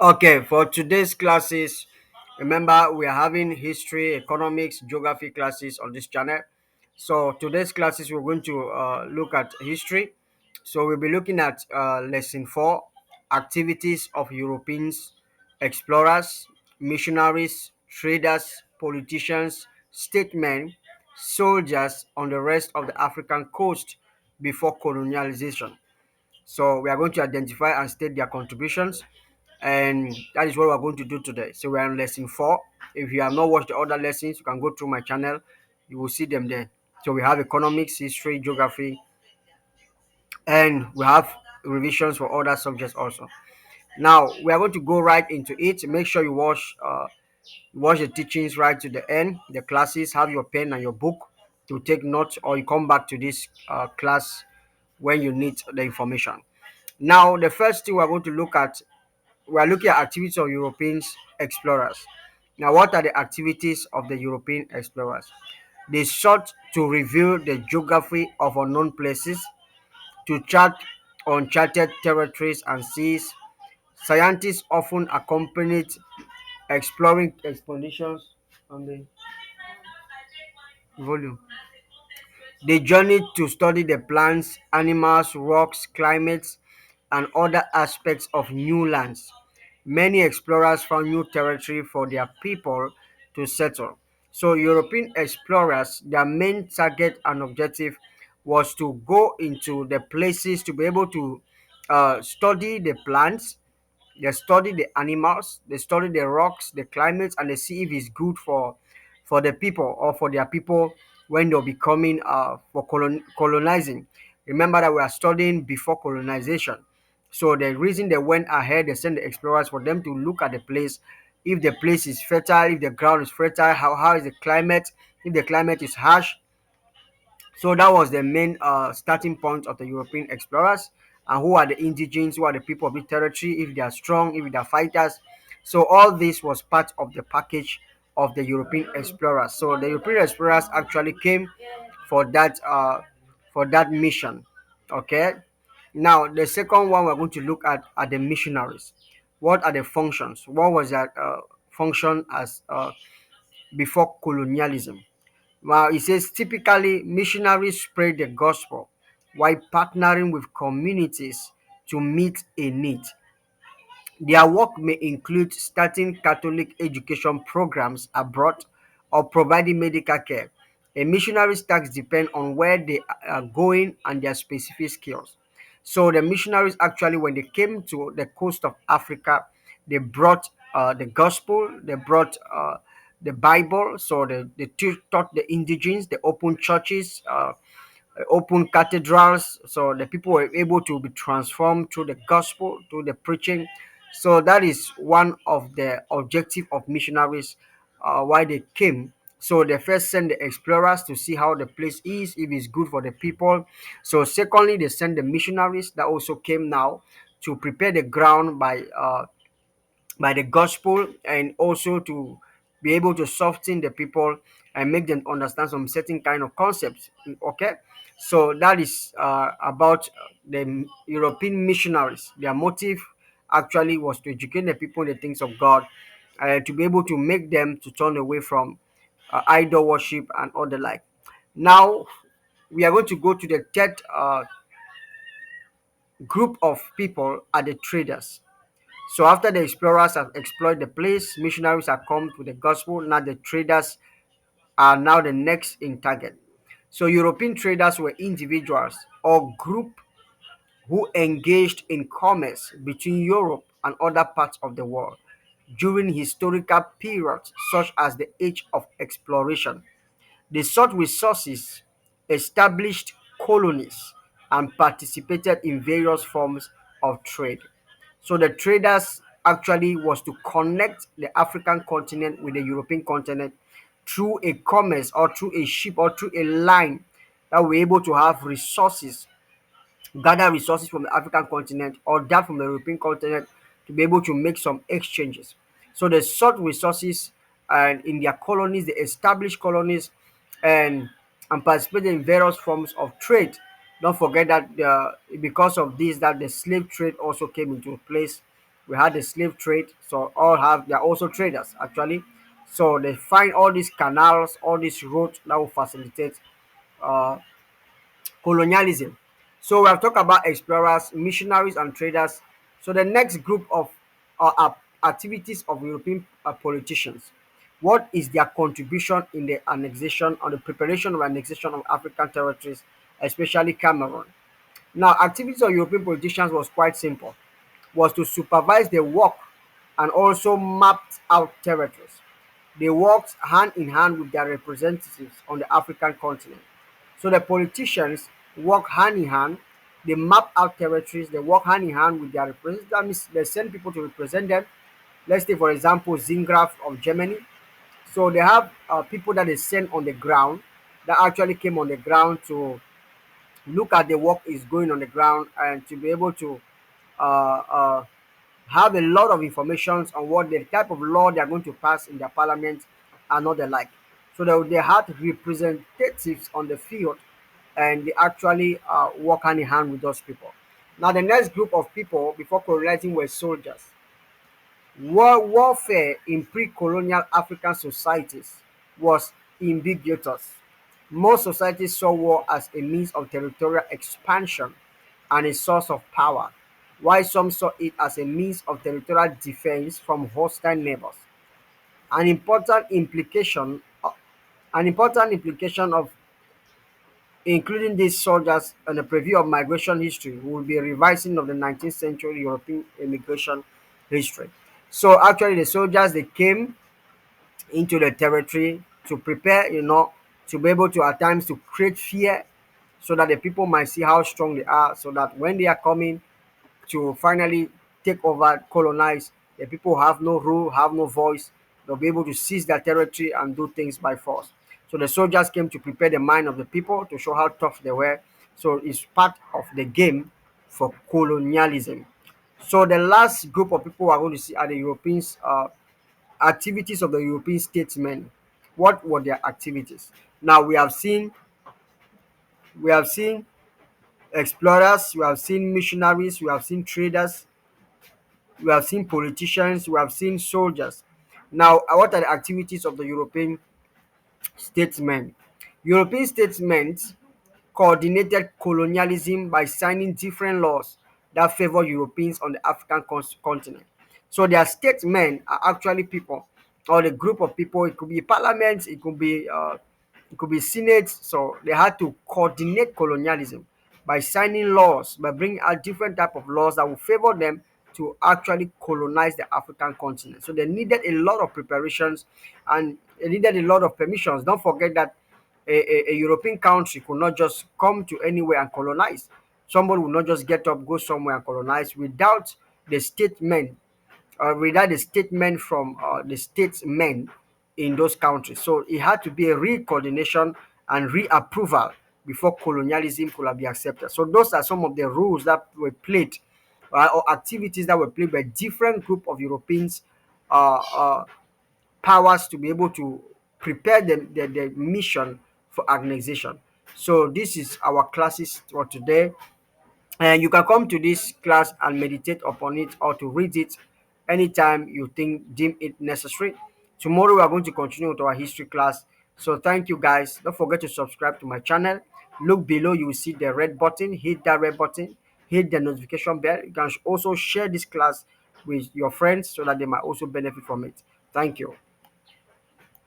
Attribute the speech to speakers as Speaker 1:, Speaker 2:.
Speaker 1: Okay, for today's classes, remember we are having history, economics, geography classes on this channel. So today's classes we're going to look at history. So we'll be looking at lesson 4, activities of Europeans, explorers, missionaries, traders, politicians, statesmen, soldiers on the rest of the African coast before colonialization. So we are going to identify and state their contributions, and that is what we're going to do today. So we're on lesson 4. If you have not watched the other lessons, you can go through my channel. You will see them there. So we have economics, history, geography, and we have revisions for other subjects also. Now we are going to go right into it. Make sure you watch the teachings right to the end. The classes, have your pen and your book to take notes, or you come back to this class when you need the information. Now, the first thing we're going to look at, we are looking at activities of European explorers. Now, what are the activities of the European explorers? They sought to reveal the geography of unknown places, to chart uncharted territories and seas. Scientists often accompanied exploring expeditions on the volume. They journeyed to study the plants, animals, rocks, climates, and other aspects of new lands. Many explorers found new territory for their people to settle. So, European explorers, their main target and objective was to go into the places to be able to study the plants, they study the animals, they study the rocks, the climates, and they see if it's good for the people or for their people when they'll be coming for colonizing. Remember that we are studying before colonization. So the reason they went ahead, they sent the explorers for them to look at the place, if the place is fertile, if the ground is fertile, how is the climate, if the climate is harsh, so that was the main starting point of the European explorers. And who are the indigenes? Who are the people of the territory? If they are strong, if they are fighters. So all this was part of the package of the European explorers. So the European explorers actually came for that mission. Okay. Now the second one we're going to look at are the missionaries. What are the functions? What was that function as before colonialism? Well, it says typically missionaries spread the gospel while partnering with communities to meet a need. Their work may include starting Catholic education programs abroad or providing medical care. A missionary's tasks depend on where they are going and their specific skills. So the missionaries actually, when they came to the coast of Africa, they brought the gospel, they brought the Bible. So they taught the indigenes, they opened churches, open cathedrals, so the people were able to be transformed through the gospel, through the preaching. So that is one of the objective of missionaries, why they came. So they first send the explorers to see how the place is, if it's good for the people. So secondly, they send the missionaries that also came now to prepare the ground by the gospel, and also to be able to soften the people and make them understand some certain kind of concepts. Okay, so that is about the European missionaries. Their motive actually was to educate the people in the things of God, to be able to make them to turn away from idol worship and all the like. Now we are going to go to the third group of people, are the traders. So after the explorers have explored the place, missionaries have come to the gospel. Now the traders are now the next in target. So European traders were individuals or group who engaged in commerce between Europe and other parts of the world during historical periods such as the Age of Exploration. They sought resources, established colonies, and participated in various forms of trade. So the traders actually was to connect the African continent with the European continent through a commerce or through a ship or through a line that were able to have resources, gather resources from the African continent or that from the European continent to be able to make some exchanges. So they sought resources, and in their colonies, they established colonies, and participated in various forms of trade. Don't forget that because of this, that the slave trade also came into place We had the slave trade. So all have they are also traders actually. So they find all these canals, all these roads that will facilitate uh, colonialism. So we have talked about explorers, missionaries, and traders. So the next group of activities of European politicians. What is their contribution in the annexation or the preparation of annexation of African territories, especially Cameroon? Now, activities of European politicians was quite simple, was to supervise the work and also mapped out territories. They worked hand in hand with their representatives on the African continent. So the politicians work hand in hand, they map out territories, they work hand in hand with their representatives. That means they send people to represent them. Let's take, for example, Zingraf of Germany. So they have people that they send on the ground that actually came on the ground to look at the work is going on the ground and to be able to uh, uh, have a lot of information on what the type of law they are going to pass in their parliament and all the like. So they had representatives on the field and they actually work hand in hand with those people. Now, the next group of people before colonizing were soldiers. Warfare in pre-colonial African societies was ubiquitous. Most societies saw war as a means of territorial expansion and a source of power, while some saw it as a means of territorial defense from hostile neighbors. An important implication, an important implication of including these soldiers and a preview of migration history will be a revising of the 19th century European immigration history. So actually, the soldiers they came into the territory to prepare, to be able to at times to create fear, so that the people might see how strong they are, so that when they are coming to finally take over, colonize, the people have no rule, have no voice. They'll be able to seize their territory and do things by force. So the soldiers came to prepare the mind of the people to show how tough they were. So it's part of the game for colonialism. So the last group of people we are going to see are the Europeans, activities of the European statesmen. What were their activities? Now we have seen explorers, we have seen missionaries, we have seen traders, we have seen politicians, we have seen soldiers. Now, what are the activities of the European statesmen? European statesmen coordinated colonialism by signing different laws that favor Europeans on the African continent. So their statesmen are actually people or the group of people. It could be parliaments, it could be senate. So they had to coordinate colonialism by signing laws, by bringing out different type of laws that will favor them to actually colonize the African continent. So they needed a lot of preparations and they needed a lot of permissions. Don't forget that a European country could not just come to anywhere and colonize. Somebody will not just get up, go somewhere and colonize without the statement, without the statement from the statesmen in those countries. So it had to be a re-coordination and re-approval before colonialism could be accepted. So those are some of the rules that were played, or activities that were played by different group of Europeans, uh, uh, powers to be able to prepare the mission for organization. So this is our classes for today. And you can come to this class and meditate upon it or to read it anytime you think deem it necessary. Tomorrow we are going to continue with our history class. So thank you guys. Don't forget to subscribe to my channel. Look below, you will see the red button. Hit that red button, hit the notification bell. You can also share this class with your friends so that they might also benefit from it. Thank you.